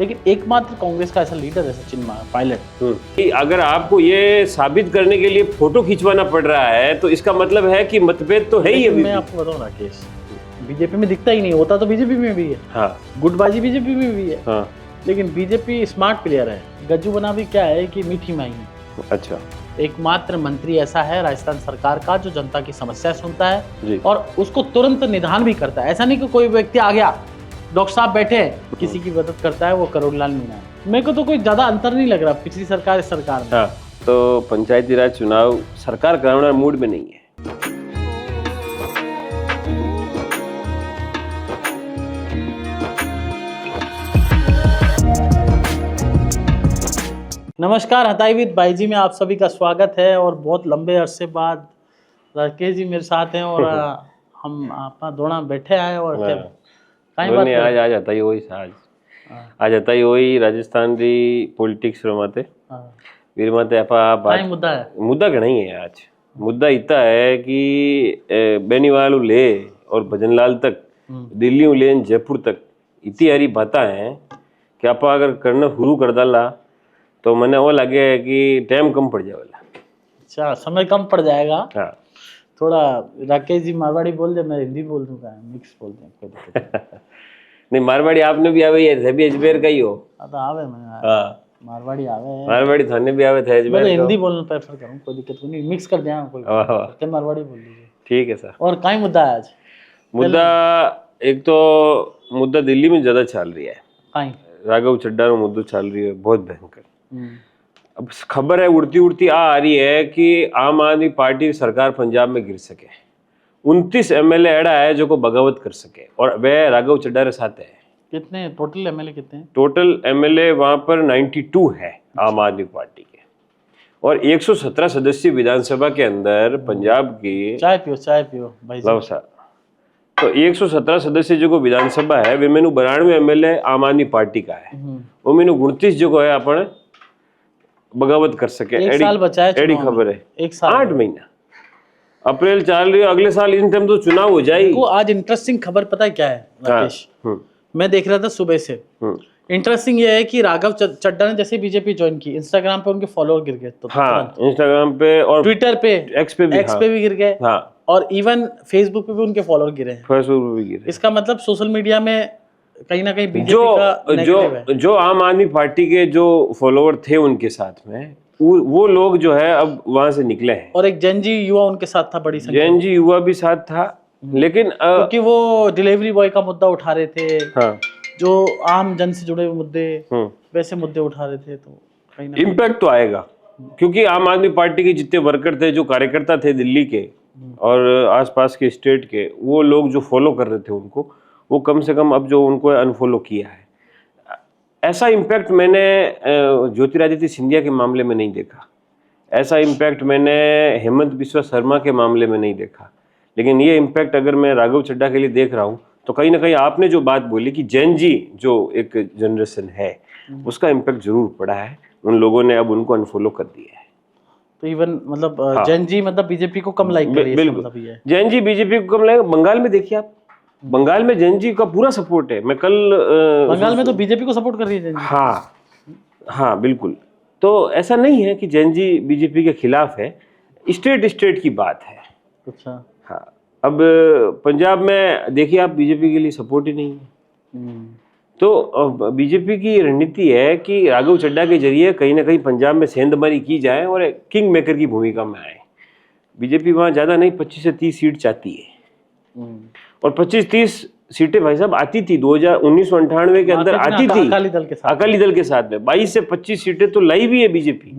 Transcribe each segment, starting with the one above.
लेकिन एकमात्र कांग्रेस का ऐसा लीडर है सचिन पायलट। कि अगर आपको ये साबित करने के लिए फोटो खिंचवाना पड़ रहा है तो इसका मतलब है कि मतभेद तो है ही अभी। मैं आपको बताऊं राकेश, बीजेपी में दिखता ही नहीं, होता तो बीजेपी में भी है। हाँ, गुटबाजी बीजेपी में भी है। हाँ, लेकिन बीजेपी स्मार्ट प्लेयर है। गज्जू बना भी क्या है कि मीठी माही। अच्छा, एकमात्र मंत्री ऐसा है राजस्थान सरकार का जो जनता की समस्या सुनता है जी। और उसको तुरंत निदान भी करता है। ऐसा नहीं कि कोई व्यक्ति आ गया, डॉक्टर साहब बैठे हैं, किसी की मदद करता है, वो करोड़लाल मीणा है। मेरे को तो कोई ज्यादा अंतर नहीं लग रहा पिछली सरकार इस सरकार में। हाँ, तो पंचायती राज चुनाव सरकार कराना मूड में नहीं है। नमस्कार, हताई विद भाई जी में आप सभी का स्वागत है। और बहुत लंबे अरसे बाद राकेश जी मेरे साथ हैं और हम अपना दोना बैठे आए और आज आता ही वही आज आता ही वही राजस्थान री पॉलिटिक्स रमाते वीर माते आपा मुद्दा है। मुद्दा का नहीं है आज। मुद्दा इतना है कि बेनीवाल ले और भजनलाल तक, दिल्ली ले जयपुर तक इतनी सारी बातें हैं कि आप अगर करना शुरू कर डाला तो मैंने वो लगे है कि टाइम कम पड़ जाएगा। अच्छा, समय कम पड़ जाएगा। हाँ, थोड़ा राकेश जी मारवाड़ी बोल दे, मैं हिंदी बोल दूंगा, मिक्स बोल दे। नहीं, मारवाड़ी आपने भी आवे यार, सभी अजमेर का ही हो। तो आवे मैं। हाँ, मारवाड़ी आवे, मारवाड़ी थाने भी आवे थे अजमेर। मैं हिंदी बोलना प्रेफर करूं, कोई दिक्कत नहीं, मिक्स कर देना कोई। तो मारवाड़ी बोल दीजिए। ठीक है सर। और काई मुद्दा है आज? मुद्दा एक तो मुद्दा दिल्ली में ज्यादा चल रही है। काई राघव चड्ढा रो मुद्दा चल रही है, बहुत भयंकर। अब खबर है उड़ती उड़ती आ रही है कि आम आदमी पार्टी सरकार पंजाब में गिर सके। 29 एमएलए एड़ा है जो को बगावत कर सके और वह राघव चड्ढा के साथ है। कितने टोटल एमएलए कितने हैं? टोटल एमएलए वहां पर 92 है आम आदमी पार्टी के, और 117 सदस्य विधानसभा के अंदर पंजाब की। चाय पियो भाई साहब। तो 117 सदस्य जो को विधानसभा है वे मैंने 92 एमएलए आम आदमी पार्टी का है। वो मैंने 29 जो है अपने बगावत कर सके। एक साल बचा है, एडी खबर है। एक साल 8 महीना, अप्रैल चल रही है, अगले साल इन टाइम तो चुनाव हो जाएगी। वो आज इंटरेस्टिंग खबर पता है क्या है राकेश? मैं देख रहा था सुबह से। इंटरेस्टिंग ये है कि राघव चड्ढा ने जैसे बीजेपी ज्वाइन की, इंस्टाग्राम पे उनके फॉलोअर गिर गए। तो हाँ, इंस्टाग्राम पे और ट्विटर पे, एक्स पे भी गिर गए। हाँ, और इवन फेसबुक पे भी उनके फॉलोअर गिरे हैं। फेसबुक पे भी गिरे। इसका मतलब सोशल मीडिया में कहीं ना कहीं बीजेपी का नेगेटिव है। जो आम आदमी पार्टी के जो फॉलोअर थे उनके साथ में वो लोग जो है अब वहां से निकले हैं। और एक जैनजी युवा उनके साथ था, बड़ी संख्या। जैनजी युवा भी साथ था, लेकिन क्योंकि वो डिलीवरी बॉय का मुद्दा उठा रहे थे। हाँ, जो आम जन से जुड़े हुए मुद्दे, वैसे मुद्दे उठा रहे थे। तो कहीं ना इम्पैक्ट तो आएगा, क्योंकि आम आदमी पार्टी के जितने वर्कर थे, जो कार्यकर्ता थे दिल्ली के और आसपास के स्टेट के, वो लोग जो फॉलो कर रहे थे उनको, वो कम से कम अब जो उनको अनफॉलो किया है। ऐसा इम्पैक्ट मैंने ज्योतिरादित्य सिंधिया के मामले में नहीं देखा। ऐसा इम्पैक्ट मैंने हेमंत बिस्वा शर्मा के मामले में नहीं देखा। लेकिन ये इम्पैक्ट अगर मैं राघव चड्ढा के लिए देख रहा हूँ तो कहीं ना कहीं आपने जो बात बोली कि जैन जी जो एक जनरेशन है, उसका इम्पैक्ट जरूर पड़ा है। उन लोगों ने अब उनको अनफॉलो कर दिया है। तो इवन मतलब जैन जी मतलब बीजेपी को कम लाइक करिए। बिल्कुल, जैन जी बीजेपी को कम लाइक। बंगाल में देखिए आप, बंगाल में जैन जी का पूरा सपोर्ट है। मैं कल बंगाल में तो बीजेपी को सपोर्ट कर रही है जैन जी। हाँ हाँ, बिल्कुल। तो ऐसा नहीं है कि जैन जी बीजेपी के खिलाफ है, स्टेट की बात है। अच्छा, हाँ। अब पंजाब में देखिए आप, बीजेपी के लिए सपोर्ट ही नहीं है। तो बीजेपी की रणनीति है कि राघव चड्ढा के जरिए कहीं ना कहीं पंजाब में सेंधमारी की जाए और किंग मेकर की भूमिका में आए। बीजेपी वहाँ ज्यादा नहीं, 25 से 30 सीट चाहती है। और 25-30 सीटें भाई साहब आती थी 1998 के अंदर आती थी अकाली दल के साथ में। 22 से 25 सीटें तो लाई भी है बीजेपी।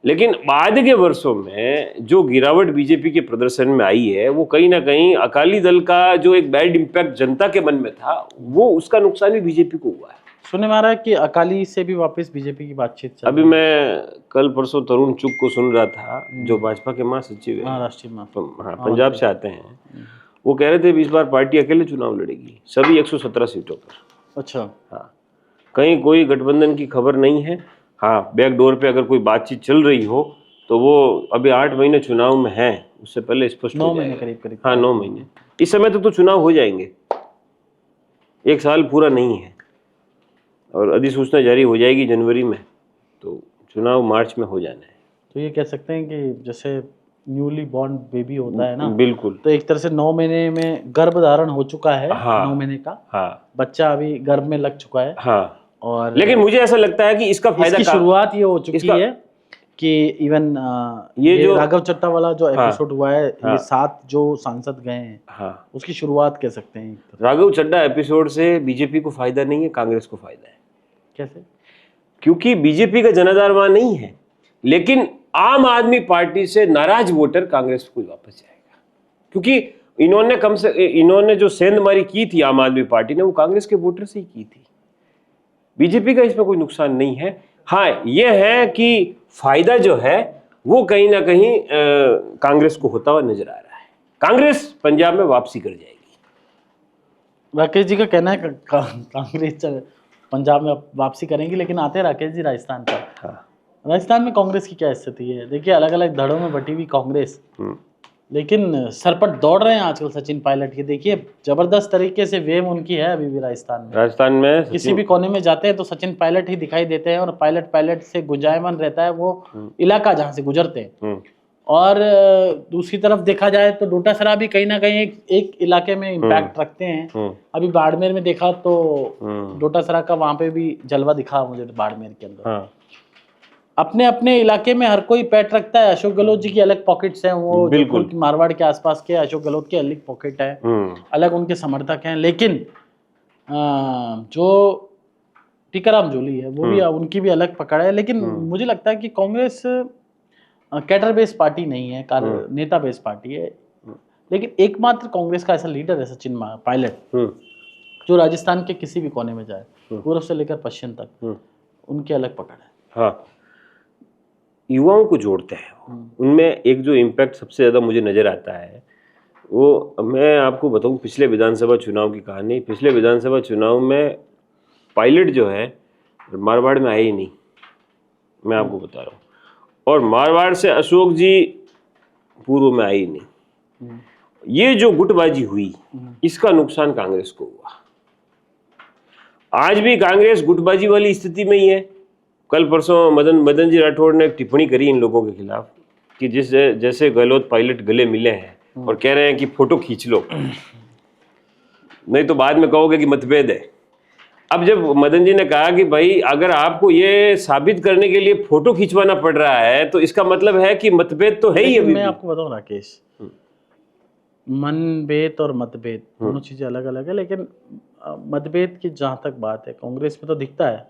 लेकिन बाद के वर्षों में जो गिरावट बीजेपी के प्रदर्शन में आई है, वो कहीं ना कहीं अकाली दल का जो एक बैड इम्पैक्ट जनता के मन में था, वो उसका नुकसान भी बीजेपी को हुआ है। सुनने में आ रहा है कि अकाली से भी वापस बीजेपी की बातचीत चल अभी मैं कल परसों तरुण चुग को सुन रहा था, जो भाजपा के महासचिव है, राष्ट्रीय पंजाब से आते हैं। वो कह रहे थे इस बार पार्टी अकेले चुनाव लड़ेगी सभी 117 सीटों पर। अच्छा, हाँ, कहीं कोई गठबंधन की खबर नहीं है। हाँ, बैकडोर पे अगर कोई बातचीत चल रही हो तो वो अभी 8 महीने चुनाव में है, उससे पहले स्पष्ट 9 महीने करीब। हाँ, 9 महीने। इस समय तक तो चुनाव हो जाएंगे, 1 साल पूरा नहीं है। और अधिसूचना जारी हो जाएगी जनवरी में, तो चुनाव मार्च में हो जाना है। तो ये कह सकते हैं कि जैसे न्यूली बॉर्न बेबी होता है ना, बिल्कुल। तो एक तरह से 9 महीने में गर्भ धारण हो चुका है। हाँ। 9 महीने का हाँ बच्चा अभी गर्भ में लग चुका है। हाँ। और लेकिन मुझे ऐसा लगता है कि इसका फायदा इसकी शुरुआत ये हो चुकी है कि इवन ये ये जो राघव चड्ढा वाला जो हाँ, एपिसोड हुआ है, हाँ, ये 7 जो सांसद गए हैं, हाँ, उसकी शुरुआत कह सकते हैं एक तरह। राघव चड्ढा एपिसोड से बीजेपी को फायदा नहीं है, कांग्रेस को फायदा है। कैसे? क्योंकि बीजेपी का जनाधार वहां नहीं है, लेकिन आम आदमी पार्टी से नाराज वोटर कांग्रेस को वापस जाएगा। क्योंकि इन्होंने जो सेंधमारी की थी आम आदमी पार्टी ने, वो कांग्रेस के वोटर से ही की थी। बीजेपी का इसमें कोई नुकसान नहीं है। हाँ, यह है कि फायदा जो है वो कहीं ना कहीं कांग्रेस को होता हुआ नजर आ रहा है। कांग्रेस पंजाब में वापसी कर जाएगी। राकेश जी का कहना है कांग्रेस पंजाब में वापसी करेंगे, लेकिन आते हैं राकेश जी राजस्थान पर। हाँ। राजस्थान में कांग्रेस की क्या स्थिति है? देखिए, अलग अलग धड़ों में बटी हुई कांग्रेस, लेकिन सरपट दौड़ रहे हैं आजकल सचिन पायलट के। देखिए, जबरदस्त तरीके से वेव उनकी है अभी भी राजस्थान में किसी भी कोने में जाते हैं तो सचिन पायलट ही दिखाई देते हैं, और पायलट से गुंजायमान रहता है वो इलाका जहां से गुजरते हैं। और दूसरी तरफ देखा जाए तो डोटासरा भी कहीं ना कहीं एक इलाके में इम्पैक्ट रखते हैं। अभी बाड़मेर में देखा तो डोटासरा का वहां पे भी जलवा दिखा मुझे बाड़मेर के अंदर। अपने अपने इलाके में हर कोई पैट रखता है। अशोक गहलोत जी की अलग पॉकेट्स हैं, वो बिल्कुल मारवाड़ के आसपास के अशोक गहलोत की अलग पॉकेट है, अलग उनके समर्थक हैं। लेकिन जो टीकाराम जूली है वो भी, उनकी भी अलग पकड़ है। लेकिन मुझे लगता है कि कांग्रेस कैडर बेस्ड पार्टी नहीं है, नेता बेस्ड पार्टी है। लेकिन एकमात्र कांग्रेस का ऐसा लीडर है सचिन पायलट, जो राजस्थान के किसी भी कोने में जाए, पूर्व से लेकर पश्चिम तक, उनकी अलग पकड़ है। हाँ, युवाओं को जोड़ते हैं। उनमें एक जो इम्पैक्ट सबसे ज़्यादा मुझे नज़र आता है, वो मैं आपको बताऊं, पिछले विधानसभा चुनाव की कहानी। पिछले विधानसभा चुनाव में पायलट जो है मारवाड़ में आए ही नहीं, मैं आपको बता रहा हूँ। और मारवाड़ से अशोक जी पूर्व में आए ही नहीं। ये जो गुटबाजी हुई, इसका नुकसान कांग्रेस को हुआ। आज भी कांग्रेस गुटबाजी वाली स्थिति में ही है। कल परसों मदन जी राठौड़ ने एक टिप्पणी करी इन लोगों के खिलाफ कि जैसे गहलोत पायलट गले मिले हैं और कह रहे हैं कि फोटो खींच लो, नहीं तो बाद में कहोगे कि मतभेद है। अब जब मदन जी ने कहा कि भाई अगर आपको ये साबित करने के लिए फोटो खिंचवाना पड़ रहा है तो इसका मतलब है कि मतभेद तो है ही। अभी मैं आपको बताऊं राकेश, मनभेद और मतभेद दोनों चीजें अलग अलग है। लेकिन मतभेद की जहां तक बात है, कांग्रेस में तो दिखता है,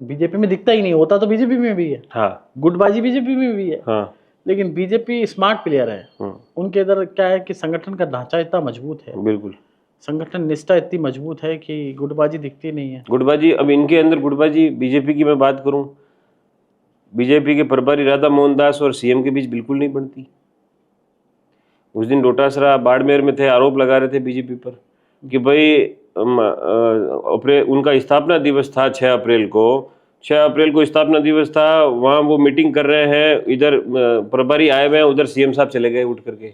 बीजेपी में दिखता ही नहीं। होता तो बीजेपी में भी है। हाँ। गुटबाजी बीजेपी में भी है। हाँ। लेकिन बीजेपी स्मार्ट प्लेयर है। उनके इधर क्या है कि संगठन का ढांचा इतना मजबूत है, बिल्कुल संगठन निष्ठा इतनी मजबूत है कि गुटबाजी दिखती नहीं है। गुटबाजी, अब इनके अंदर गुटबाजी, बीजेपी की मैं बात करूं, बीजेपी के प्रभारी राधा मोहन दास और सीएम के बीच बिल्कुल नहीं बनती। उस दिन डोटासरा बाड़मेर में थे, आरोप लगा रहे थे बीजेपी पर कि भाई उनका स्थापना दिवस था 6 अप्रैल को स्थापना दिवस था, वहाँ वो मीटिंग कर रहे हैं, इधर प्रभारी आए हुए हैं, उधर सीएम साहब चले गए उठ करके।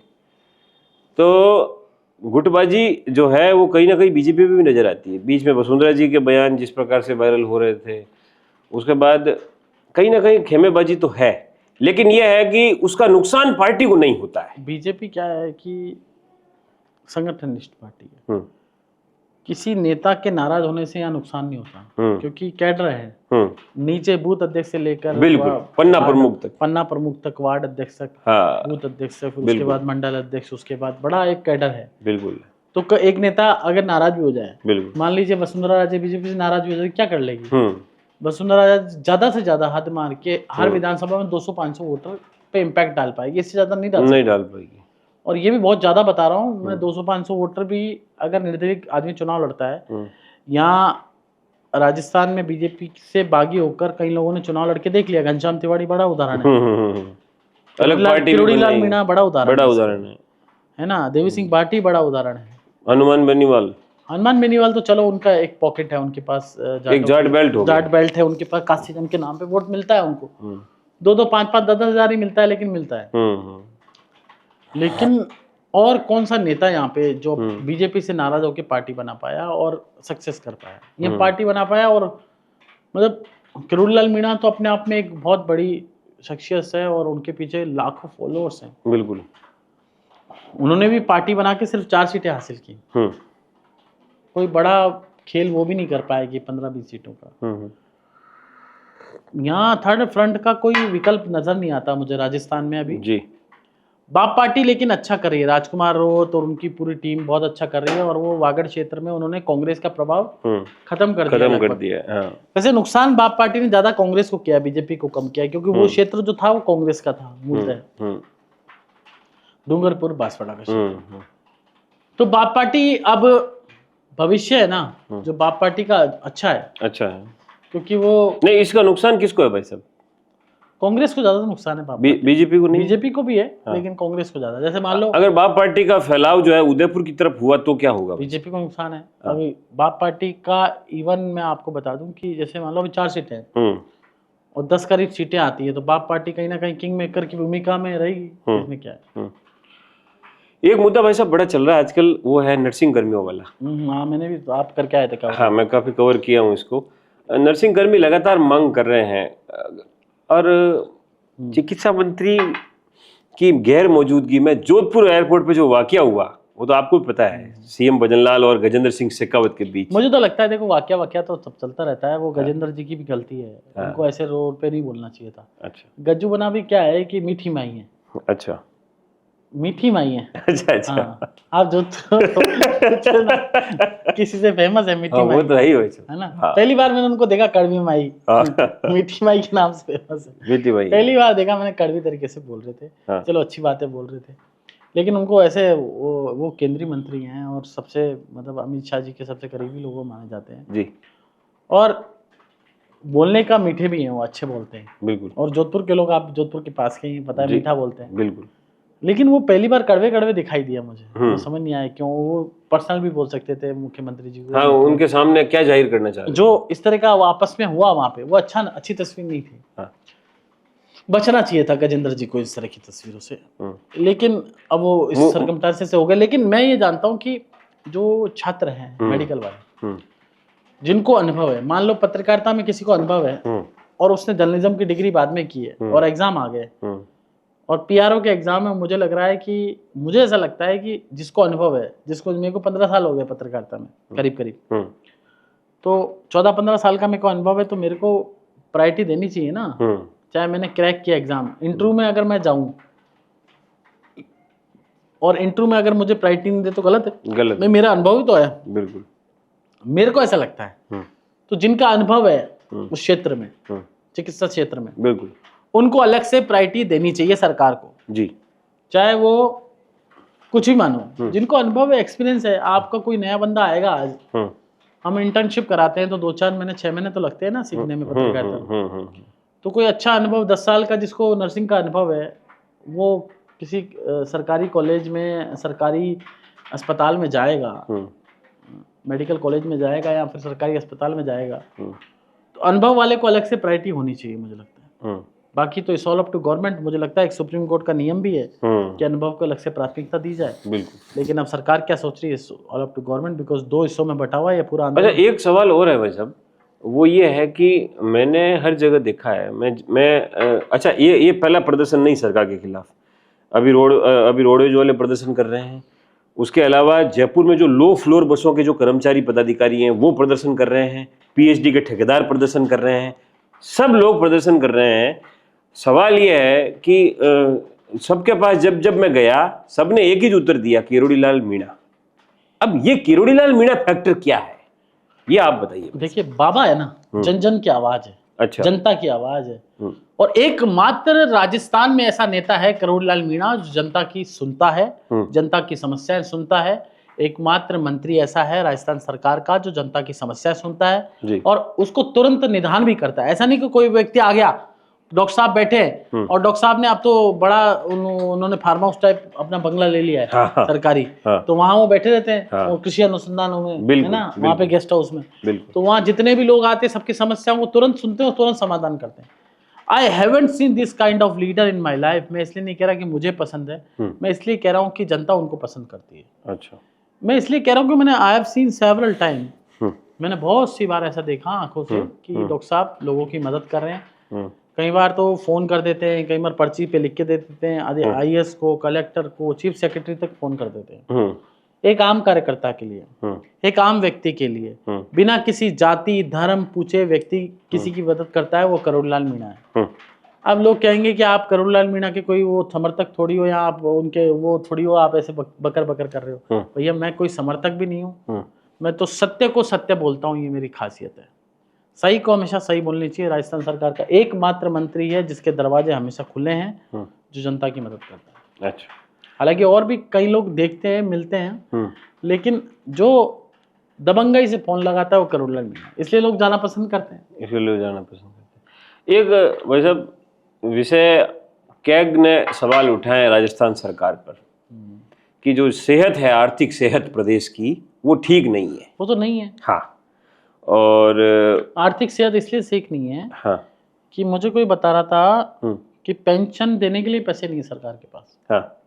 तो गुटबाजी जो है वो कहीं ना कहीं बीजेपी में भी नजर आती है। बीच में वसुंधरा जी के बयान जिस प्रकार से वायरल हो रहे थे, उसके बाद कहीं ना कहीं खेमेबाजी तो है, लेकिन यह है कि उसका नुकसान पार्टी को नहीं होता है। बीजेपी क्या है कि संगठनिष्ठ पार्टी है, किसी नेता के नाराज होने से यहाँ नुकसान नहीं होता, क्योंकि कैडर है नीचे, बूथ अध्यक्ष से लेकर बिल्कुल पन्ना प्रमुख तक, वार्ड अध्यक्ष तक, बूथ अध्यक्ष तक, उसके बाद मंडल अध्यक्ष, उसके बाद बड़ा एक कैडर है। बिल्कुल। तो एक नेता अगर नाराज भी हो जाए, मान लीजिए वसुंधरा राजे बीजेपी से नाराज भी हो जाए, क्या कर लेगी वसुंधरा राजे? ज्यादा से ज्यादा हाथ मार के हर विधानसभा में 200-500 वोटर पे इम्पैक्ट डाल पाएगी, इससे ज्यादा नहीं डाल पाएगी। और ये भी बहुत ज्यादा बता रहा हूँ मैं, 200-500 वोटर भी अगर निर्दलीय आदमी चुनाव लड़ता है, यहाँ राजस्थान में बीजेपी से बागी होकर कई लोगों ने चुनाव लड़के देख लिया। घनश्याम तिवाड़ी बड़ा उदाहरण है, अलग पार्टी, किरोड़ी लाल मीणा बड़ा उदाहरण है ना, देवी सिंह भाटी बड़ा उदाहरण है, हनुमान बेनीवाल तो चलो उनका एक पॉकेट है, उनके पास एक जाट बेल्ट है उनके पास, काशीचंद के नाम पे वोट मिलता है उनको, 2-5-5, 10-10 हजार ही मिलता है, लेकिन मिलता है। लेकिन और कौन सा नेता यहाँ पे जो बीजेपी से नाराज होकर पार्टी बना पाया और सक्सेस कर पाया, ये पार्टी बना पाया। और मतलब किरोड़ीलाल मीणा तो अपने आप में एक बहुत बड़ी शख्सियत है और उनके पीछे लाखों फॉलोअर्स हैं। बिल्कुल। उन्होंने भी पार्टी बना के सिर्फ 4 सीटें हासिल की। कोई बड़ा खेल वो भी नहीं कर पाएगी 15-20 सीटों का। यहाँ थर्ड फ्रंट का कोई विकल्प नजर नहीं आता मुझे राजस्थान में अभी जी। बाप पार्टी लेकिन अच्छा कर रही है, राजकुमार रोहत और उनकी पूरी टीम बहुत अच्छा कर रही है और वो वागड़ क्षेत्र में उन्होंने कांग्रेस का प्रभाव खत्म कर दिया। हाँ। वैसे नुकसान बाप पार्टी ने ज्यादा कांग्रेस को किया, बीजेपी को कम किया, क्योंकि वो क्षेत्र जो था वो कांग्रेस का था मूलतः, डूंगरपुर बांसवाड़ा का क्षेत्र। तो बाप पार्टी अब भविष्य है ना जो बाप पार्टी का अच्छा है, क्योंकि वो नहीं, इसका नुकसान किसको है भाई साहब? कांग्रेस को ज्यादा नुकसान है, बीजेपी को नहीं? बीजेपी को भी है लेकिन कांग्रेस को ज्यादा। जैसे मान लो अगर बाप पार्टी का फैलाव जो है उदयपुर की तरफ हुआ तो क्या होगा? बीजेपी को नुकसान है। अभी बाप पार्टी का इवन मैं आपको बता दूं कि जैसे मान लो अभी 4 सीटें हैं और 10 करीब सीटें आती है तो बाप पार्टी कहीं ना कहीं किंग मेकर की भूमिका में रहेगी। इसमें क्या है, एक मुद्दा भाई साहब बड़ा चल रहा है आजकल, वो है नर्सिंग कर्मियों वाला। हाँ, मैंने भी, आप करके आए थे। हाँ, मैं काफी कवर किया हूँ इसको। नर्सिंग कर्मी लगातार मांग कर रहे हैं और चिकित्सा मंत्री की गैर मौजूदगी में जोधपुर एयरपोर्ट पे जो वाकया हुआ वो तो आपको भी पता है, सीएम भजनलाल और गजेंद्र सिंह शेखावत के बीच। मुझे तो लगता है देखो वाकया तो सब चलता रहता है, वो गजेंद्र जी की भी गलती है। उनको ऐसे रोड पे नहीं बोलना चाहिए था। अच्छा। गज्जू बना भी क्या है कि मीठी माई है। अच्छा, मीठी माई है। अच्छा। हाँ, आप जो किसी से फेमस है मीठी माई, वो तो है ना। पहली बार मैंने उनको देखा कड़वी माई, मीठी माई के नाम से फेमस है मीठी माई। पहली बार देखा मैंने, कड़वी तरीके से बोल रहे थे। चलो अच्छी बातें बोल रहे थे, लेकिन उनको ऐसे वो केंद्रीय मंत्री हैं और सबसे मतलब अमित शाह जी के सबसे करीबी लोगों माने जाते हैं जी, और बोलने का मीठे भी हैं, वो अच्छे बोलते हैं। बिल्कुल। और जोधपुर के लोग, आप जोधपुर के पास के ही, पता है, मीठा बोलते हैं। बिल्कुल। लेकिन वो पहली बार कड़वे दिखाई दिया मुझे। तो समझ नहीं आया क्यों। वो पर्सनल भी बोल सकते थे मुख्यमंत्री जी को। हाँ, उनके सामने क्या जाहिर करना चाह रहे? जो इस तरह का आपस में हुआ वहां पे, वो अच्छी तस्वीर नहीं थी। हाँ। बचना चाहिए था गजेंद्र जी को इस तरह की तस्वीरों से, लेकिन अब वो इस सर्कमस्टेंसेस से हो गए। लेकिन मैं ये जानता हूँ कि जो छात्र हैं मेडिकल वाले, जिनको अनुभव है, मान लो पत्रकारिता में किसी को अनुभव है और उसने जर्नलिज्म की डिग्री बाद में की है और एग्जाम आ गए, और पीआरओ के एग्जाम में मुझे लग रहा है कि, मुझे ऐसा लगता है कि जिसको अनुभव है, जिसको, मेरे को 15 साल हो गए पत्रकारिता में करीब, तो 14-15 साल का मेरे को अनुभव है, तो मेरे को प्रायोरिटी देनी चाहिए ना। चाहे मैंने क्रैक किया एग्जाम, इंटरव्यू में अगर मैं जाऊं और इंटरव्यू में अगर मुझे प्रायोरिटी नहीं दे तो गलत है। गलत है। मेरा अनुभव ही तो है। बिल्कुल, मेरे को ऐसा लगता है। तो जिनका अनुभव है उस क्षेत्र में, चिकित्सा क्षेत्र में, बिल्कुल, उनको अलग से प्रायोरिटी देनी चाहिए सरकार को जी। चाहे वो कुछ भी मानो, जिनको अनुभव है, एक्सपीरियंस है। आपका कोई नया बंदा आएगा आज, हम इंटर्नशिप कराते हैं तो 2-4 महीने 6 महीने तो लगते हैं ना सीखने में पत्रकारिता। तो कोई अच्छा अनुभव 10 साल का जिसको नर्सिंग का अनुभव है, वो किसी सरकारी कॉलेज में, सरकारी अस्पताल में जाएगा, मेडिकल कॉलेज में जाएगा या फिर सरकारी अस्पताल में जाएगा, तो अनुभव वाले को अलग से प्रायोरिटी होनी चाहिए मुझे लगता है। बाकी तो it's all up to government. मुझे लगता है एक सुप्रीम कोर्ट का नियम भी है कि अनुभव को अलग से प्राथमिकता दी जाए। बिल्कुल। लेकिन अब सरकार क्या सोच रही है, all up to government, because 2 हिस्सों में बटा हुआ है ये पूरा। अच्छा, एक सवाल और है भाई साहब, वो ये है कि मैंने हर जगह देखा है, अच्छा, ये पहला प्रदर्शन नहीं सरकार के खिलाफ। अभी रोडवेज वाले प्रदर्शन कर रहे हैं, उसके अलावा जयपुर में जो लो फ्लोर बसों के जो कर्मचारी पदाधिकारी हैं वो प्रदर्शन कर रहे हैं, पीएचडी के ठेकेदार प्रदर्शन कर रहे हैं, सब लोग प्रदर्शन कर रहे हैं। सवाल ये है कि सबके पास जब मैं गया, सबने एक ही उत्तर दिया, किरोड़ीलाल मीणा। अब ये किरोड़ीलाल मीणा फैक्टर क्या है, ये आप बताइए। देखिए, बाबा है ना, जन जन की आवाज है। अच्छा। जनता की आवाज है, और एकमात्र राजस्थान में ऐसा नेता है किरोड़ीलाल मीणा जो जनता की सुनता है, जनता की समस्याएं सुनता है। एकमात्र मंत्री ऐसा है राजस्थान सरकार का जो जनता की समस्या सुनता है और उसको तुरंत निदान भी करता है। ऐसा नहीं कि कोई व्यक्ति आ गया, डॉक्टर साहब बैठे और डॉक्टर साहब ने, अब तो बड़ा उन्होंने फार्म हाउस टाइप अपना बंगला ले लिया है। हाँ, सरकारी। हाँ, तो वहां वो बैठे रहते हैं। हाँ, कृषि अनुसंधानों में, है ना, वहां पे गेस्ट हाउस में। तो वहां जितने भी लोग आते हैं सबकी समस्याओं को तुरंत सुनते हैं और तुरंत समाधान करते हैं। I haven't seen this kind of leader in my life. मैं इसलिए नहीं कह रहा कि मुझे पसंद है, मैं इसलिए कह रहा हूँ कि जनता उनको पसंद करती है। अच्छा। मैं इसलिए कह रहा हूँ कि मैंने I have seen several time, मैंने बहुत सी बार ऐसा देखा आंखों से कि डॉक्टर साहब लोगों की मदद कर रहे हैं। कई बार तो फोन कर देते हैं, कई बार पर्ची पे लिख के दे देते हैं, आईएएस को, कलेक्टर को, चीफ सेक्रेटरी तक फोन कर देते हैं। एक आम कार्यकर्ता के लिए, एक आम व्यक्ति के लिए, बिना किसी जाति धर्म पूछे व्यक्ति किसी की मदद करता है, वो करोड़लाल मीणा है। अब लोग कहेंगे कि आप करोड़लाल मीणा के कोई वो समर्थक थोड़ी हो, या आप उनके वो थोड़ी हो, आप ऐसे बकर बकर कर रहे हो। भैया मैं कोई समर्थक भी नहीं हूँ, मैं तो सत्य को सत्य बोलता हूँ, ये मेरी खासियत है। सही को हमेशा सही बोलनी चाहिए। राजस्थान सरकार का एकमात्र मंत्री है जिसके दरवाजे हमेशा खुले हैं, जो जनता की मदद करता है। अच्छा। हालांकि और भी कई लोग देखते हैं, मिलते हैं, लेकिन जो दबंगई से फोन लगाता है वो करोड़लाल मीणा, इसलिए लोग जाना पसंद करते हैं। इसलिए लोग जाना पसंद करते हैं। एक भाई साहब विषय कैग ने सवाल उठाए राजस्थान सरकार पर कि जो सेहत है, आर्थिक सेहत प्रदेश की, वो ठीक नहीं है। वो तो नहीं है। हाँ। और आर्थिक सेहत इसलिए ठीक नहीं है, हाँ, कि मुझे कोई बता रहा था कि पेंशन देने के लिए पैसे नहीं है सरकार के पास। हाँ।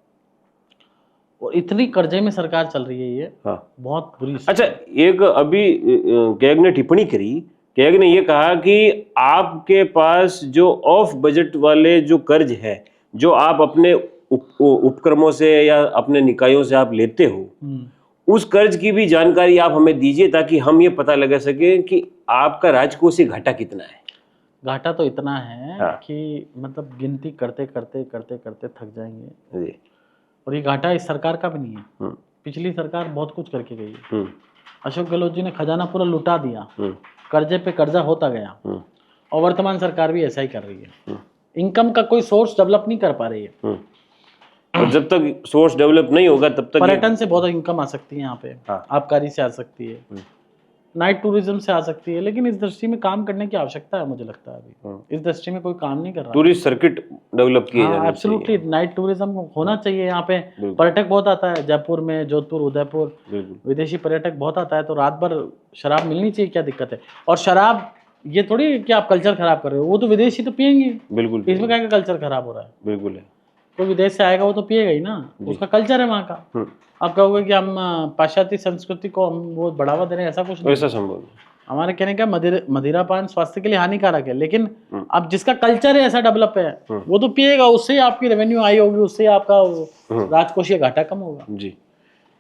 और इतनी कर्जे में सरकार चल रही है, ये हाँ। बहुत बुरी। अच्छा, एक अभी कैग ने टिप्पणी करी, कैग ने ये कहा कि आपके पास जो ऑफ बजट वाले जो कर्ज है, जो आप अपने उपक्रमों से या अपने निकायों से आप लेते हो, उस कर्ज की भी जानकारी आप हमें दीजिए, ताकि हम ये पता लगा सके कि आपका राजकोषीय घाटा कितना है। घाटा तो इतना है हाँ। कि मतलब गिनती करते करते करते करते थक जाएंगे जी। और ये घाटा इस सरकार का भी नहीं है। पिछली सरकार बहुत कुछ करके गई है। अशोक गहलोत जी ने खजाना पूरा लुटा दिया, कर्जे पे कर्जा होता गया, और वर्तमान सरकार भी ऐसा ही कर रही है। इनकम का कोई सोर्स डेवलप नहीं कर पा रही है। और जब तक सोर्स डेवलप नहीं होगा तब तक पर्यटन से बहुत इनकम आ सकती है यहाँ पे। हाँ। आबकारी से आ सकती है, नाइट टूरिज्म से आ सकती है, लेकिन इस दृष्टि में काम करने की आवश्यकता है। मुझे लगता है अभी इस दृष्टि में कोई काम नहीं कर रहा। टूरिस्ट सर्किट डेवलप किए जाने चाहिए। एब्सोल्युटली, नाइट टूरिज्म होना चाहिए यहाँ पे। पर्यटक बहुत आता है जयपुर में, जोधपुर, उदयपुर, विदेशी पर्यटक बहुत आता है, तो रात भर शराब मिलनी चाहिए। क्या दिक्कत है? और शराब ये थोड़ी कि आप कल्चर खराब कर रहे हो, वो तो विदेशी तो पियेंगे। बिल्कुल, इसमें क्या कल्चर खराब हो रहा है? बिल्कुल है। कोई विदेश से आएगा वो तो पिएगा ही ना, उसका कल्चर है वहाँ का। आप कहोगे कि हम पाश्चात्य संस्कृति को हम वो बढ़ावा दे रहे हैं, ऐसा कुछ नहीं। ऐसा संभव नहीं। हमारे कहने का मदिरापान स्वास्थ्य के लिए हानिकारक है, लेकिन अब जिसका कल्चर है ऐसा डेवलप है, वो तो पिएगा, उससे आपकी रेवेन्यू आई होगी, उससे आपका राजकोषीय घाटा कम होगा। जी।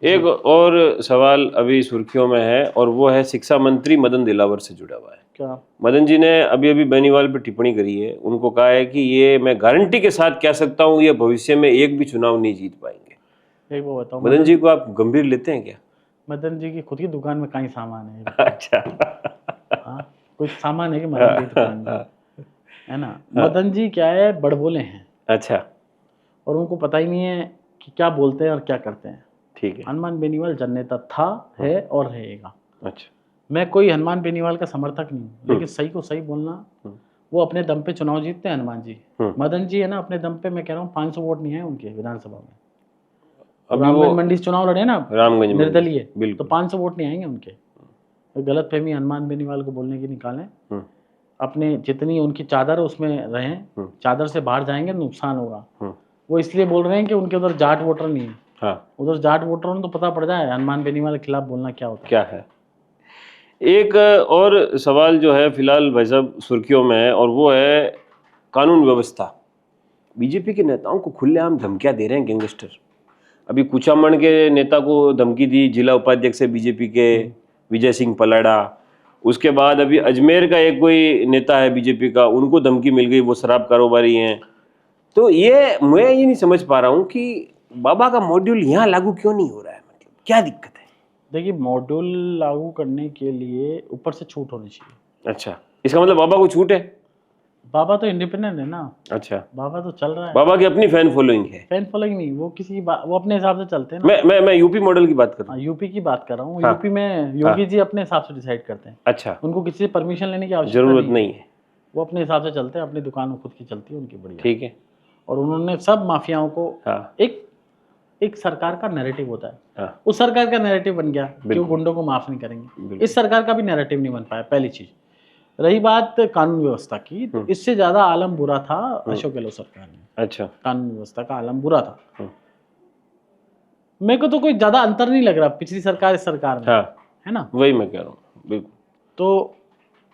एक और सवाल अभी सुर्खियों में है, और वो है शिक्षा मंत्री मदन दिलावर से जुड़ा हुआ है। क्या? मदन जी ने अभी अभी बेनीवाल पे टिप्पणी करी है। उनको कहा है कि ये मैं गारंटी के साथ कह सकता हूँ, ये भविष्य में एक भी चुनाव नहीं जीत पाएंगे। एक वो बताओ, मदन जी को आप गंभीर लेते हैं क्या? मदन जी की खुद की दुकान में कहीं सामान है? अच्छा। हाँ, कुछ सामान है कि मदन जी की दुकान में, है ना? मदन जी क्या है, बड़बोले हैं। अच्छा। और उनको पता ही नहीं है कि क्या बोलते हैं और क्या करते हैं। ठीक है। हनुमान बेनीवाल जननेता था, है और रहेगा। अच्छा। मैं कोई हनुमान बेनीवाल का समर्थक नहीं हूँ, लेकिन सही को सही बोलना, वो अपने दम पे चुनाव जीतते हैं हनुमान जी। मदन जी है ना, अपने दम पे, मैं कह रहा हूँ 500 वोट नहीं है उनके विधानसभा में। रामगंज मंडी से चुनाव लड़े ना, रामगंज निर्दलीय, तो 500 वोट नहीं आएंगे उनके। गलत फहमी हनुमान बेनीवाल को बोलने की निकालें। अपने जितनी उनकी चादर उसमें रहें, चादर से बाहर जाएंगे नुकसान होगा। वो इसलिए बोल रहे हैं कि उनके उधर जाट वोटर नहीं है। हाँ। उधर जाट वोटरों ने तो पता पड़ जाए हनुमान बेनीवाल के खिलाफ बोलना क्या होता है। क्या है। एक और सवाल जो है फिलहाल भाई साहब सुर्खियों में है, और वो है कानून व्यवस्था। बीजेपी के नेताओं को खुलेआम धमकियां दे रहे हैं गैंगस्टर। अभी कुचामण के नेता को धमकी दी जिला उपाध्यक्ष है बीजेपी के विजय सिंह पलाड़ा। उसके बाद अभी अजमेर का एक कोई नेता है बीजेपी का, उनको धमकी मिल गई, वो शराब कारोबारी हैं। तो ये मैं ये नहीं समझ पा रहा हूँ कि बाबा का मॉड्यूल यहाँ लागू क्यों नहीं हो रहा है, मतलब क्या दिक्कत है? देखिए, मॉड्यूल लागू करने के लिए ऊपर से छूट होनी चाहिए। अच्छा, इसका मतलब बाबा को छूट है? बाबा तो इंडिपेंडेंट है ना। अच्छा, बाबा तो चल रहा है। बाबा की अपनी फैन फॉलोइंग है। फैन फॉलोइंग नहीं, वो किसी वो अपने हिसाब से चलते हैं ना। मैं यूपी मॉडल की बात कर रहा हूँ। यूपी की बात कर रहा हूँ। यूपी में योगी जी अपने हिसाब से डिसाइड करते हैं। अच्छा, उनको किसी से परमिशन लेने की आवश्यकता जरूरत नहीं है। वो अपने हिसाब से चलते हैं, अपनी दुकान खुद की चलती है उनकी, बढ़िया। ठीक है। और उन्होंने सब माफियाओं को एक सरकार का नैरेटिव होता है, उस सरकार का नैरेटिव बन गया कि वो गुंडों को माफ नहीं करेंगे। इस सरकार का भी नैरेटिव नहीं बन पाया, पहली चीज। रही बात कानून व्यवस्था की, तो इससे ज्यादा आलम बुरा था अशोक गहलोत सरकार में। अच्छा। कानून व्यवस्था का आलम बुरा था। मेरे को तो कोई ज्यादा अंतर नहीं लग रहा पिछली सरकार इस सरकार में। हाँ, है ना? वही मैं कह रहा हूँ, बिल्कुल। तो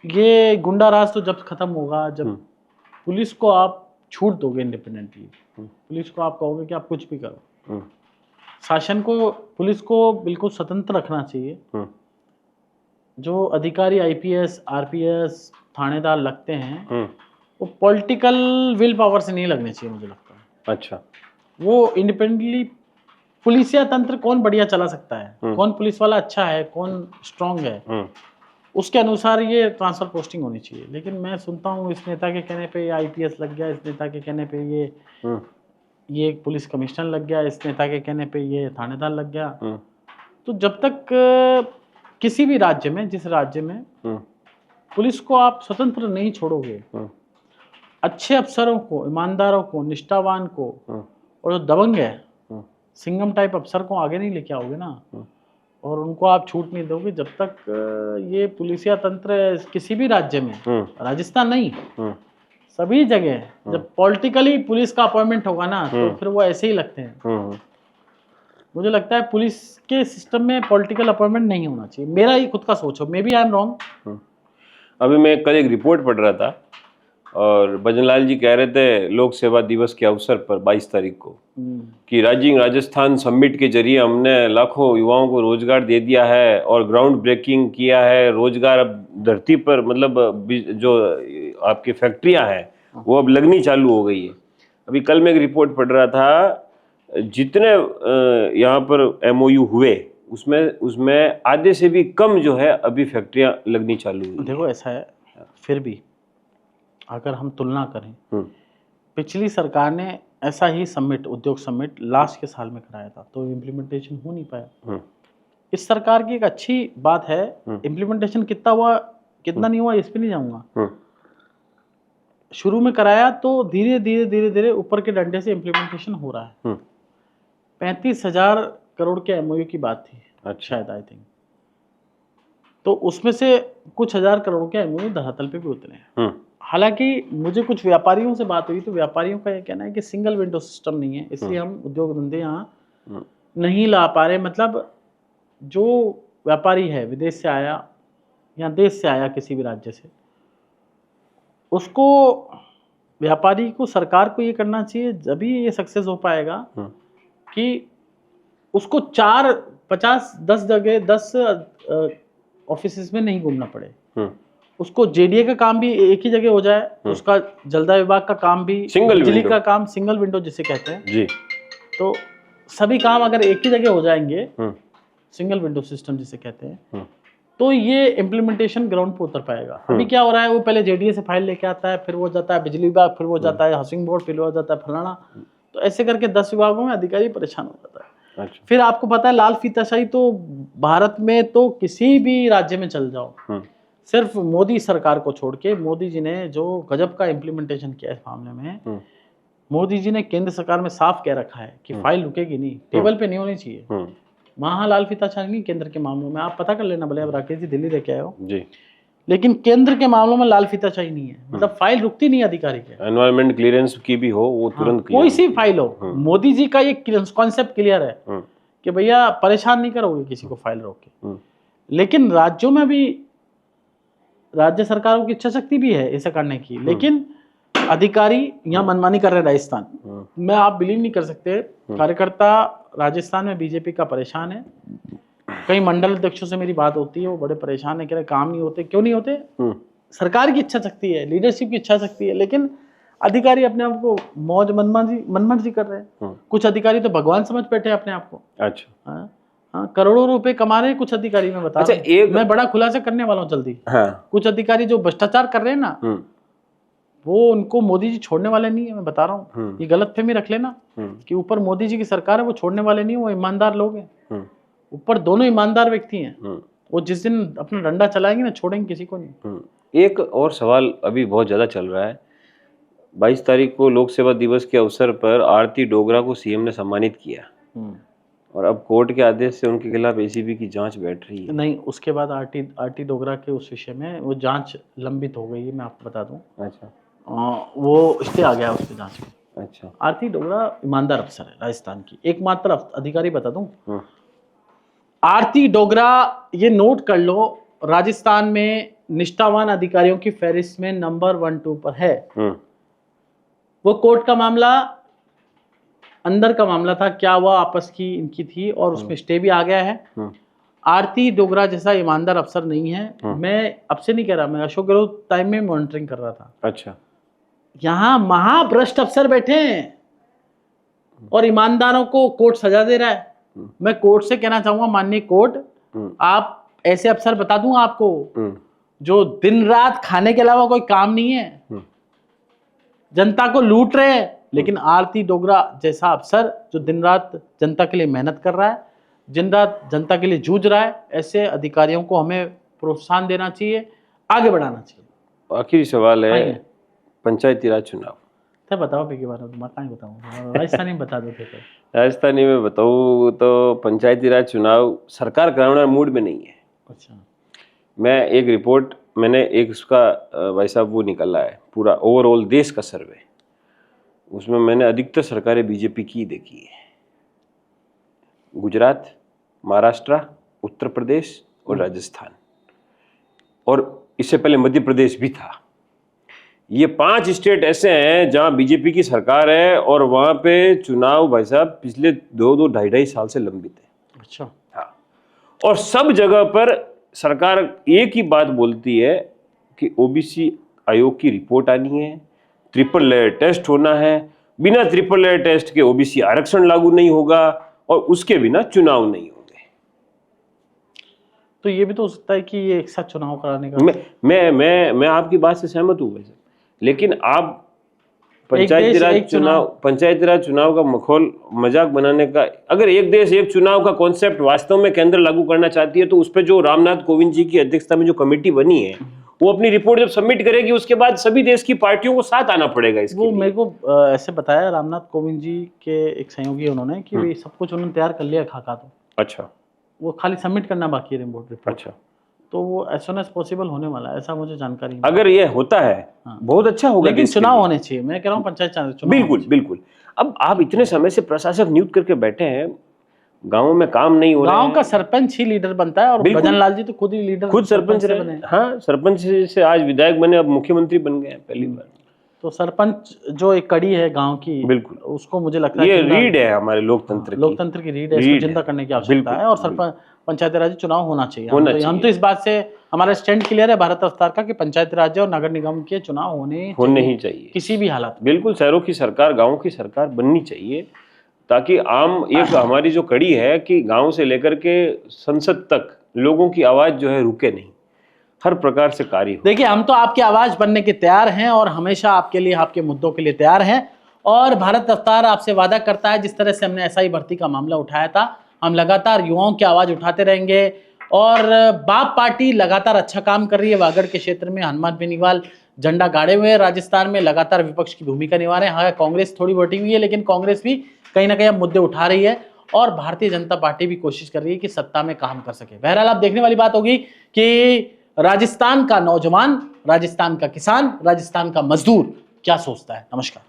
ये गुंडा राज तो जब खत्म होगा, जब पुलिस को आप छूट दोगे इंडिपेंडेंटली, पुलिस को आप कहोगे कि आप कुछ भी करो, शासन को, पुलिस को बिल्कुल स्वतंत्र रखना चाहिए। जो अधिकारी आईपीएस, आरपीएस, थानेदार लगते हैं, वो पॉलिटिकल विल पावर से नहीं लगने चाहिए, मुझे लगता है। अच्छा। वो इंडिपेंडेंटली, पुलिसिया तंत्र कौन बढ़िया चला सकता है, कौन पुलिस वाला अच्छा है, कौन स्ट्रांग है, उसके अनुसार ये ट्रांसफर पोस्टिंग होनी चाहिए। लेकिन मैं सुनता हूँ इस नेता के कहने पे ये आईपीएस लग गया, इस नेता के कहने पे ये एक पुलिस कमिश्नर लग गया, इस नेता के कहने पे ये थानेदार लग गया। तो जब तक किसी भी राज्य में, जिस राज्य में पुलिस को आप स्वतंत्र नहीं छोड़ोगे, अच्छे अफसरों को, ईमानदारों को, निष्ठावान को, और जो दबंग है, सिंघम टाइप अफसर को आगे नहीं लेके आओगे ना, और उनको आप छूट नहीं दोगे, जब तक ये पुलिसिया तंत्र किसी भी राज्य में, राजस्थान नहीं, सभी जगह जब पॉलिटिकली पुलिस का अपॉइंटमेंट होगा ना, तो फिर वो ऐसे ही लगते हैं। मुझे लगता है पुलिस के सिस्टम में पॉलिटिकल अपॉइंटमेंट नहीं होना चाहिए। मेरा ही खुद का सोच हो, maybe I am wrong. अभी मैं कल एक रिपोर्ट पढ़ रहा था, और भजनलाल जी कह रहे थे लोक सेवा दिवस के अवसर पर 22 तारीख को कि राइजिंग राजस्थान समिट के जरिए हमने लाखों युवाओं को रोजगार दे दिया है और ग्राउंड ब्रेकिंग किया है। रोजगार अब धरती पर, मतलब जो आपकी फैक्ट्रियां हैं वो अब लगनी चालू हो गई है। अभी कल मैं एक रिपोर्ट पढ़ रहा था, जितने यहाँ पर एमओयू हुए उसमें आधे से भी कम जो है अभी फैक्ट्रियां लगनी चालू हुई। देखो ऐसा है, फिर भी अगर हम तुलना करें, पिछली सरकार ने ऐसा ही समिट, उद्योग समिट लास्ट के साल में कराया था, तो इम्प्लीमेंटेशन हो नहीं पाया। इस सरकार की एक अच्छी बात है, इम्प्लीमेंटेशन कितना हुआ कितना नहीं हुआ इस पे नहीं जाऊंगा, शुरू में कराया तो धीरे धीरे ऊपर के डंडे से इम्प्लीमेंटेशन हो रहा है। 35,000 करोड़ के एमओयू की बात थी, शायद, आई थिंक। तो उसमें से कुछ हजार करोड़ के एमओयू धरातल पे भी उतरे हैं। हालांकि मुझे कुछ व्यापारियों से बात हुई, तो व्यापारियों का ये कहना है कि सिंगल विंडो सिस्टम नहीं है, इसलिए हम उद्योग धंधे यहाँ नहीं ला पा रहे। मतलब जो व्यापारी है विदेश से आया या देश से आया किसी भी राज्य से, उसको, व्यापारी को, सरकार को ये करना चाहिए, जब भी ये सक्सेस हो पाएगा कि उसको 10 जगह 10 ऑफिस में नहीं घूमना पड़े। उसको जेडीए का काम भी एक ही जगह हो जाए, उसका जलदा विभाग का काम भी, बिजली का काम, सिंगल विंडो जिसे कहते हैं जी, तो सभी काम अगर एक ही जगह हो जाएंगे, सिंगल विंडो सिस्टम जिसे कहते हैं, तो ये इम्प्लीमेंटेशन ग्राउंड पे उतर पाएगा। अभी क्या हो रहा है, वो पहले जेडीए से फाइल लेके आता है, फिर वो जाता है बिजली विभाग, फिर वो जाता है हाउसिंग बोर्ड, फिर वो जाता है फलाना, तो ऐसे करके 10 विभागों में अधिकारी परेशान हो जाता है। अच्छा। फिर आपको पता है लाल फीताशाही तो भारत में तो किसी भी राज्य में चल जाओ, सिर्फ मोदी सरकार को छोड़ के, मोदी जी ने जो गजब का इम्प्लीमेंटेशन किया इस मामले में, मोदी जी ने केंद्र सरकार में साफ कह रखा है कि फाइल रुकेगी नहीं, टेबल पे नहीं होनी चाहिए। वहाँ लाल फीताशाही नहीं केंद्र के मामलों में, आप पता कर लेना, भले अब राकेश जी दिल्ली रह के आए हो जी, लेकिन केंद्र के मामलों में लाल फीताशाही नहीं है। मतलब फाइल रुकती नहीं अधिकारी के, एनवायरमेंट क्लियरेंस की भी हो वो तुरंत कोई सी फाइल हो, मोदी जी का ये कॉन्सेप्ट क्लियर है कि भैया परेशान नहीं करोगे किसी को फाइल रोक के। लेकिन राज्यों में भी, राज्य सरकारों की इच्छा शक्ति भी है ऐसा करने की, लेकिन अधिकारी यहाँ मनमानी कर रहे हैं। राजस्थान में आप बिलीव नहीं कर सकते, कार्यकर्ता राजस्थान में बीजेपी का परेशान है। कई मंडल अध्यक्षों से मेरी बात होती है, वो बड़े परेशान है, कह रहे काम नहीं होते। क्यों नहीं होते? सरकार की इच्छा शक्ति है, लीडरशिप की इच्छा शक्ति है, लेकिन अधिकारी अपने आप को मौज मनमर्जी कर रहे हैं। कुछ अधिकारी तो भगवान समझ बैठे अपने आप को। अच्छा। हाँ, करोड़ों रुपए कमा रहे हैं कुछ अधिकारी, मैं बता रहा हूं। मैं बड़ा खुलासा करने वाला हूँ जल्दी। हाँ। कुछ अधिकारी जो भ्रष्टाचार कर रहे हैं ना, वो उनको मोदी जी छोड़ने वाले नहीं है, मैं बता रहा हूँ। ये गलतफहमी रख लेना कि ऊपर मोदी जी की सरकार है, वो छोड़ने वाले नहीं है, वो ईमानदार लोग हैं। ऊपर दोनों ईमानदार व्यक्ति हैं, वो जिस दिन अपना डंडा चलाएंगे ना, छोड़ेंगे किसी को नहीं। एक और सवाल अभी बहुत ज्यादा चल रहा है, 22 तारीख को लोक सेवा दिवस के अवसर पर आरती डोगरा को सीएम ने सम्मानित किया, और अब कोर्ट के आदेश से उनके खिलाफ एसीबी की जांच बैठ रही है। नहीं, उसके बाद आरटी डोगरा के उस विषय में वो जांच लंबित हो गई है, मैं आपको बता दूं। अच्छा। वो स्टे आ गया उसकी जांच में। अच्छा। आरती डोगरा ईमानदार अफसर है राजस्थान की, एकमात्र अधिकारी बता दूं, आरती डोगरा, ये नोट कर लो, राजस्थान में निष्ठावान अधिकारियों की फहरिस्त में नंबर 1-2 पर है। वो कोर्ट का मामला, अंदर का मामला था, क्या हुआ आपस की इनकी थी, और उसमें स्टे भी आ गया है। आरती डोगरा जैसा ईमानदार अफसर नहीं है। मैं अब से नहीं कह रहा, मैं अशोक गहलोत टाइम में मॉनिटरिंग कर रहा था। अच्छा। यहाँ महाभ्रष्ट अफसर बैठे हैं और ईमानदारों को कोर्ट सजा दे रहा है। मैं कोर्ट से कहना चाहूंगा, माननीय कोर्ट, आप ऐसे अफसर बता दूं आपको जो दिन रात खाने के अलावा कोई काम नहीं है, जनता को लूट रहे हैं, लेकिन आरती डोगरा जैसा अफसर जो दिन रात जनता के लिए मेहनत कर रहा है, दिन रात जनता के लिए जूझ रहा है, ऐसे अधिकारियों को हमें प्रोत्साहन देना चाहिए, आगे बढ़ाना चाहिए। आखिरी सवाल है, पंचायती राज चुनाव बताओ के बारे में, मैं कहाँ बताऊँ, राजस्थानी में बता दो। राजस्थानी में बताऊँ तो पंचायती राज चुनाव सरकार कराने मूड में नहीं है। अच्छा। मैं एक रिपोर्ट, मैंने एक उसका भाई साहब वो निकाला है पूरा ओवरऑल देश का सर्वे, उसमें मैंने अधिकतर सरकारें बीजेपी की देखी है। गुजरात, महाराष्ट्र, उत्तर प्रदेश और राजस्थान, और इससे पहले मध्य प्रदेश भी था। ये 5 स्टेट ऐसे हैं जहां बीजेपी की सरकार है और वहां पे चुनाव भाई साहब पिछले 2-2, 2.5 साल से लंबित है। अच्छा। हाँ, और सब जगह पर सरकार एक ही बात बोलती है कि ओबीसी आयोग की रिपोर्ट आनी है, ट्रिपल लेयर टेस्ट होना है, बिना ट्रिपल लेयर टेस्ट के ओबीसी आरक्षण लागू नहीं होगा और उसके बिना चुनाव नहीं होंगे। तो ये भी तो हो सकता है कि ये एक साथ चुनाव कराने का, मैं आपकी बात से सहमत हूँ वैसे, लेकिन आप पंचायती राज चुनाव का मखौल मजाक बनाने का, अगर एक देश एक चुनाव का कॉन्सेप्ट वास्तव में केंद्र लागू करना चाहती है तो उस पर जो रामनाथ कोविंद जी की अध्यक्षता में जो कमेटी बनी है वो अपनी रिपोर्ट जब सबमिट करेगी उसके बाद सभी देश की पार्टियों को साथ आना पड़ेगा इसके लिए। मेरे को ऐसे बताया रामनाथ कोविंद जी के एक सहयोगी उन्होंने कि वे सब कुछ उन्होंने तैयार कर लिया खाका, तो अच्छा, वो खाली सबमिट करना बाकी है रिपोर्ट। अच्छा, तो वो एज सुन एज पॉसिबल होने वाला है, ऐसा मुझे जानकारी है। अगर ये होता है बहुत अच्छा होगा, लेकिन चुनाव होने चाहिए, मैं कह रहा हूँ पंचायत चुनाव। बिल्कुल बिल्कुल। अब आप इतने समय से प्रशासक नियुक्त करके बैठे हैं, गाँव में काम नहीं हो रहा है। गाँव का सरपंच ही लीडर बनता है और भजन लाल जी तो खुद ही लीडर, खुद सरपंच रहे। हाँ, सरपंच से आज विधायक बने, अब मुख्यमंत्री बन गए पहली बार। तो सरपंच जो एक कड़ी है गांव की, बिल्कुल, उसको मुझे लगता है ये रीढ़ है हमारे लोकतंत्र की रीढ़ है, इसको जिंदा करने की आवश्यकता है। और सरपंच पंचायती राज चुनाव होना चाहिए। हम तो इस बात से हमारा स्टैंड क्लियर है भारत सरकार का कि पंचायती राज और नगर निगम के चुनाव होने ही चाहिए किसी भी हालत। बिल्कुल, शहरों की सरकार, गाँव की सरकार बननी चाहिए ताकि आम एक हमारी जो कड़ी है कि गाँव से लेकर के संसद तक लोगों की आवाज जो है रुके नहीं, हर प्रकार से कार्य हो। देखिए, हम तो आपकी आवाज बनने के तैयार हैं और हमेशा आपके लिए, आपके मुद्दों के लिए तैयार हैं। और भारत रफ्तार आपसे वादा करता है, जिस तरह से हमने एसआई भर्ती का मामला उठाया था, हम लगातार युवाओं की आवाज उठाते रहेंगे। और बाप पार्टी लगातार अच्छा काम कर रही है, वागड़ के क्षेत्र में हनुमान बेनीवाल झंडा गाड़े हुए हैं, राजस्थान में लगातार विपक्ष की भूमिका निभा रहे हैं। हाँ, कांग्रेस थोड़ी बटी हुई है, लेकिन कांग्रेस भी कहीं ना कहीं अब मुद्दे उठा रही है और भारतीय जनता पार्टी भी कोशिश कर रही है कि सत्ता में काम कर सके। बहरहाल अब देखने वाली बात होगी कि राजस्थान का नौजवान, राजस्थान का किसान, राजस्थान का मजदूर क्या सोचता है। नमस्कार।